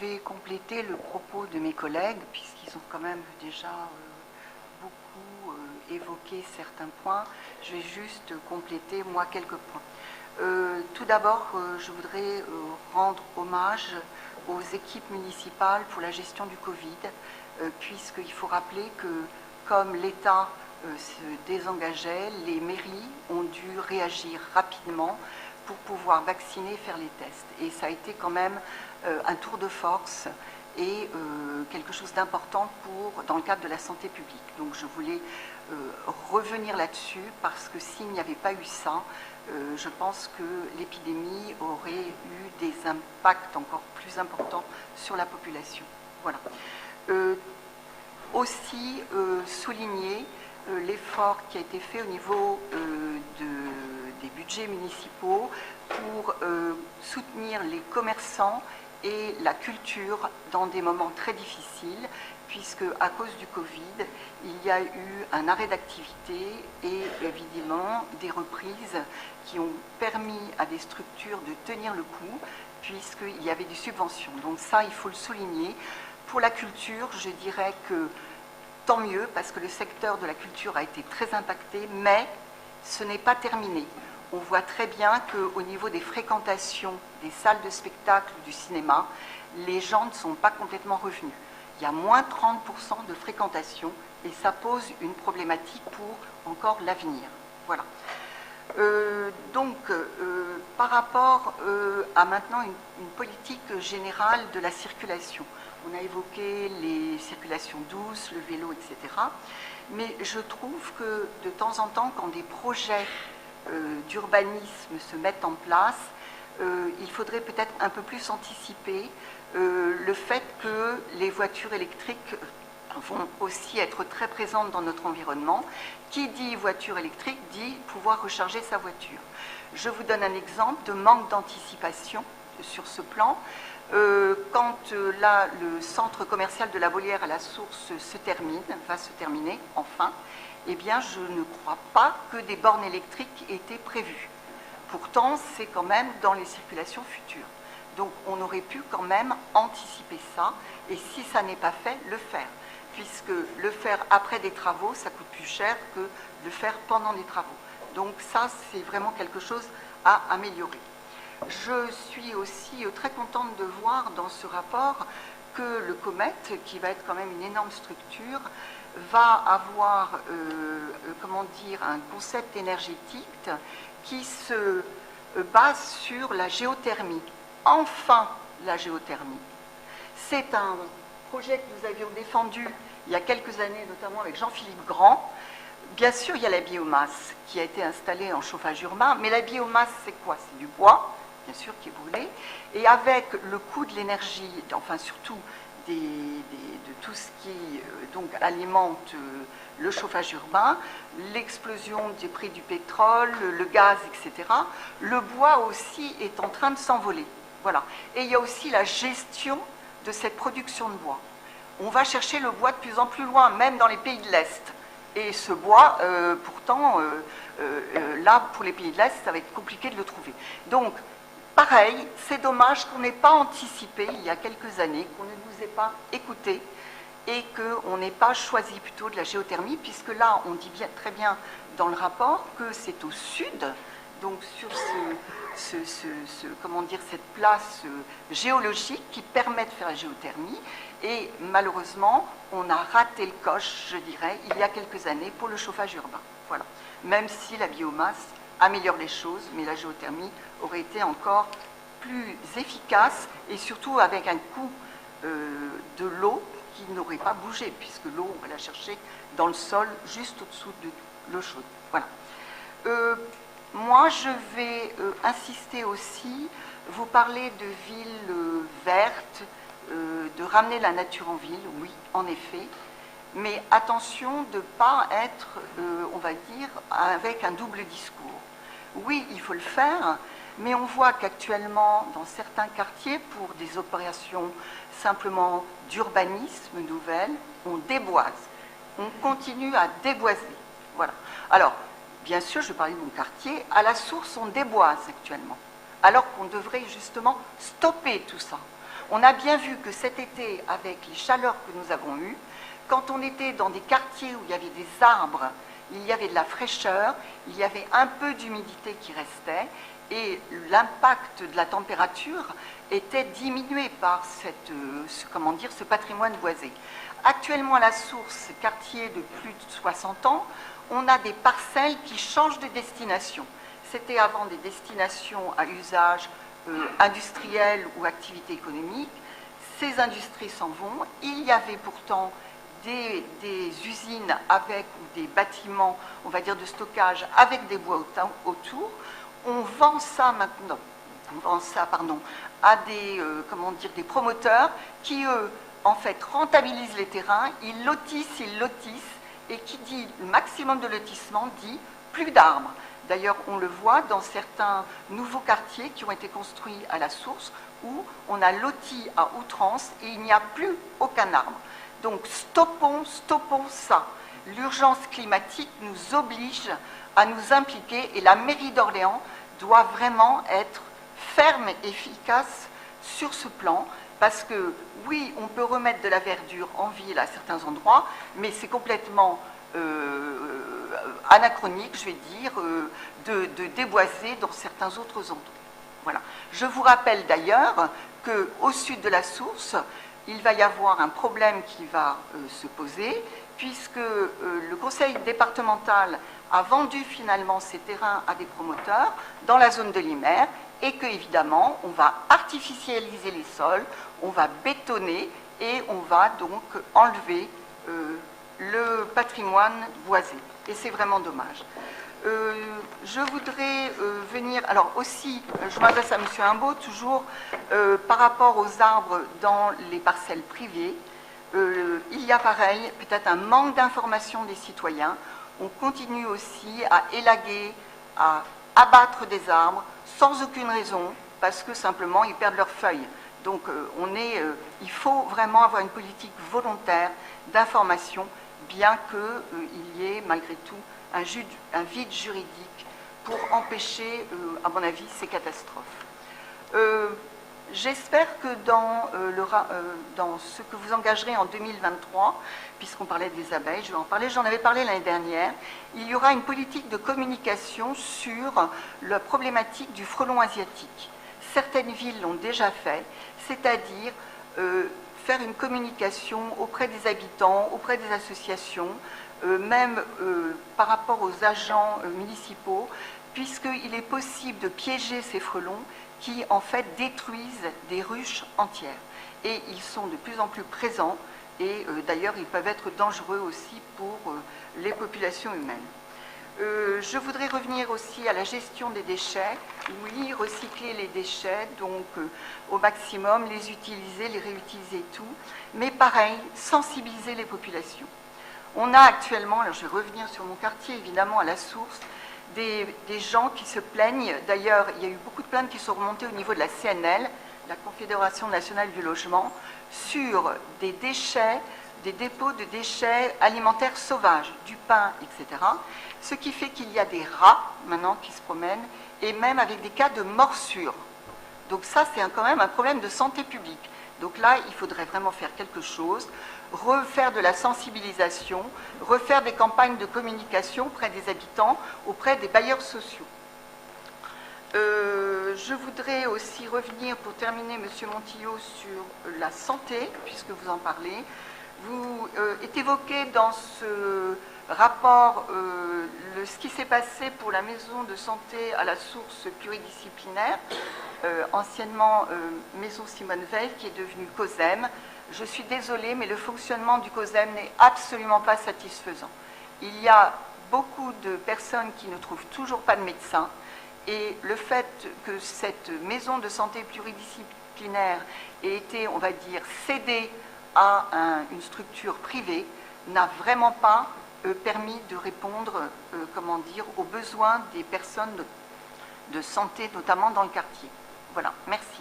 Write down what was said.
je vais compléter le propos de mes collègues, puisqu'ils ont quand même déjà beaucoup évoqué certains points. Je vais juste compléter, moi, quelques points. Tout d'abord, je voudrais rendre hommage aux équipes municipales pour la gestion du Covid, puisqu'il faut rappeler que, comme l'État se désengageait, les mairies ont dû réagir rapidement pour pouvoir vacciner et faire les tests. Et ça a été quand même un tour de force et quelque chose d'important dans le cadre de la santé publique. Donc je voulais revenir là-dessus parce que s'il n'y avait pas eu ça, je pense que l'épidémie aurait eu des impacts encore plus importants sur la population. Voilà. Aussi souligner l'effort qui a été fait au niveau des budgets municipaux pour soutenir les commerçants et la culture dans des moments très difficiles, puisque à cause du Covid, il y a eu un arrêt d'activité et évidemment des reprises qui ont permis à des structures de tenir le coup, puisqu'il y avait des subventions. Donc ça, il faut le souligner. Pour la culture, je dirais que tant mieux, parce que le secteur de la culture a été très impacté, mais ce n'est pas terminé. On voit très bien qu'au niveau des fréquentations des salles de spectacle, du cinéma, les gens ne sont pas complètement revenus. Il y a moins 30% de fréquentation et ça pose une problématique pour encore l'avenir. Voilà. Par rapport à maintenant une politique générale de la circulation, on a évoqué les circulations douces, le vélo, etc. Mais je trouve que de temps en temps, quand des projets d'urbanisme se mettent en place, il faudrait peut-être un peu plus anticiper le fait que les voitures électriques vont aussi être très présentes dans notre environnement. Qui dit voiture électrique dit pouvoir recharger sa voiture. Je vous donne un exemple de manque d'anticipation sur ce plan. Quand là, le centre commercial de la Volière à la Source va se terminer, enfin, eh bien, je ne crois pas que des bornes électriques aient été prévues. Pourtant, c'est quand même dans les circulations futures. Donc, on aurait pu quand même anticiper ça, et si ça n'est pas fait, le faire. Puisque le faire après des travaux, ça coûte plus cher que le faire pendant des travaux. Donc ça, c'est vraiment quelque chose à améliorer. Je suis aussi très contente de voir dans ce rapport que le Comet, qui va être quand même une énorme structure, va avoir un concept énergétique qui se base sur la géothermie. Enfin, la géothermie. C'est un projet que nous avions défendu il y a quelques années, notamment avec Jean-Philippe Grand. Bien sûr, il y a la biomasse qui a été installée en chauffage urbain, mais la biomasse, c'est quoi? C'est du bois, bien sûr, qui est brûlé, et avec le coût de l'énergie, enfin surtout de tout ce qui donc alimente le chauffage urbain, l'explosion des prix du pétrole, le gaz, etc., le bois aussi est en train de s'envoler. Voilà. Et il y a aussi la gestion de cette production de bois. On va chercher le bois de plus en plus loin, même dans les pays de l'Est. Et ce bois, pourtant, là, pour les pays de l'Est, ça va être compliqué de le trouver. Donc, pareil, c'est dommage qu'on n'ait pas anticipé, il y a quelques années, qu'on ne nous ait pas écoutés et qu'on n'ait pas choisi plutôt de la géothermie, puisque là, on dit bien, très bien dans le rapport que c'est au sud, donc sur cette place géologique qui permet de faire la géothermie. Et malheureusement, on a raté le coche, je dirais, il y a quelques années pour le chauffage urbain. Voilà. Même si la biomasse améliore les choses, mais la géothermie aurait été encore plus efficace et surtout avec un coût de l'eau qui n'aurait pas bougé, puisque l'eau, on va la chercher dans le sol, juste au-dessous de l'eau chaude. Voilà. Moi, je vais insister aussi, vous parlez de villes vertes, de ramener la nature en ville, oui, en effet, mais attention de ne pas être, on va dire, avec un double discours. Oui, il faut le faire, mais on voit qu'actuellement, dans certains quartiers, pour des opérations simplement d'urbanisme nouvelles, on déboise. On continue à déboiser. Voilà. Alors, bien sûr, je parlais de mon quartier, à la Source, on déboise actuellement, alors qu'on devrait justement stopper tout ça. On a bien vu que cet été, avec les chaleurs que nous avons eues, quand on était dans des quartiers où il y avait des arbres, il y avait de la fraîcheur, il y avait un peu d'humidité qui restait, et l'impact de la température était diminué par ce patrimoine boisé. Actuellement, à la source, quartier de plus de 60 ans, on a des parcelles qui changent de destination. C'était avant des destinations à usage industriel ou activité économique. Ces industries s'en vont. Il y avait pourtant des usines avec, ou des bâtiments, on va dire, de stockage avec des bois autour. On vend ça maintenant, à des promoteurs qui, eux, en fait, rentabilisent les terrains, ils lotissent, et qui dit le maximum de lotissement dit plus d'arbres. D'ailleurs, on le voit dans certains nouveaux quartiers qui ont été construits à la source, où on a loti à outrance et il n'y a plus aucun arbre. Donc stoppons ça. L'urgence climatique nous oblige à nous impliquer et la mairie d'Orléans doit vraiment être ferme et efficace sur ce plan, parce que oui, on peut remettre de la verdure en ville à certains endroits, mais c'est complètement anachronique, je vais dire, de déboiser dans certains autres endroits. Voilà. Je vous rappelle d'ailleurs qu'au sud de la source, il va y avoir un problème qui va se poser, puisque le conseil départemental a vendu finalement ces terrains à des promoteurs dans la zone de Limer, et que évidemment on va artificialiser les sols, on va bétonner et on va donc enlever le patrimoine boisé. Et c'est vraiment dommage. Je voudrais venir, alors aussi, je m'adresse à M. Imbaud, toujours, par rapport aux arbres dans les parcelles privées, il y a pareil, peut-être un manque d'information des citoyens. On continue aussi à élaguer, à abattre des arbres sans aucune raison, parce que simplement ils perdent leurs feuilles. Donc il faut vraiment avoir une politique volontaire d'information, bien qu'il y ait malgré tout un vide juridique pour empêcher, à mon avis, ces catastrophes. J'espère que dans ce que vous engagerez en 2023, puisqu'on parlait des abeilles, je vais en parler, j'en avais parlé l'année dernière, il y aura une politique de communication sur la problématique du frelon asiatique. Certaines villes l'ont déjà fait, c'est-à-dire faire une communication auprès des habitants, auprès des associations, même par rapport aux agents municipaux, puisqu'il est possible de piéger ces frelons qui, en fait, détruisent des ruches entières. Et ils sont de plus en plus présents, et d'ailleurs, ils peuvent être dangereux aussi pour les populations humaines. Je voudrais revenir aussi à la gestion des déchets. Oui, recycler les déchets, donc au maximum, les utiliser, les réutiliser et tout. Mais pareil, sensibiliser les populations. On a actuellement, alors je vais revenir sur mon quartier, évidemment, à la source, des gens qui se plaignent. D'ailleurs, il y a eu beaucoup de plaintes qui sont remontées au niveau de la CNL, la Confédération nationale du logement, sur des déchets, des dépôts de déchets alimentaires sauvages, du pain, etc. Ce qui fait qu'il y a des rats maintenant qui se promènent, et même avec des cas de morsure. Donc ça, c'est quand même un problème de santé publique. Donc là, il faudrait vraiment faire quelque chose, refaire de la sensibilisation, refaire des campagnes de communication auprès des habitants, auprès des bailleurs sociaux. Je voudrais aussi revenir, pour terminer, M. Montillo, sur la santé, puisque vous en parlez. Vous est évoqué dans ce rapport ce qui s'est passé pour la maison de santé à la source pluridisciplinaire, anciennement maison Simone Veil, qui est devenue COSEM. Je suis désolée, mais le fonctionnement du COSEM n'est absolument pas satisfaisant. Il y a beaucoup de personnes qui ne trouvent toujours pas de médecin, et le fait que cette maison de santé pluridisciplinaire ait été, on va dire, cédée à une structure privée n'a vraiment pas permis de répondre, aux besoins des personnes de santé, notamment dans le quartier. Voilà, merci.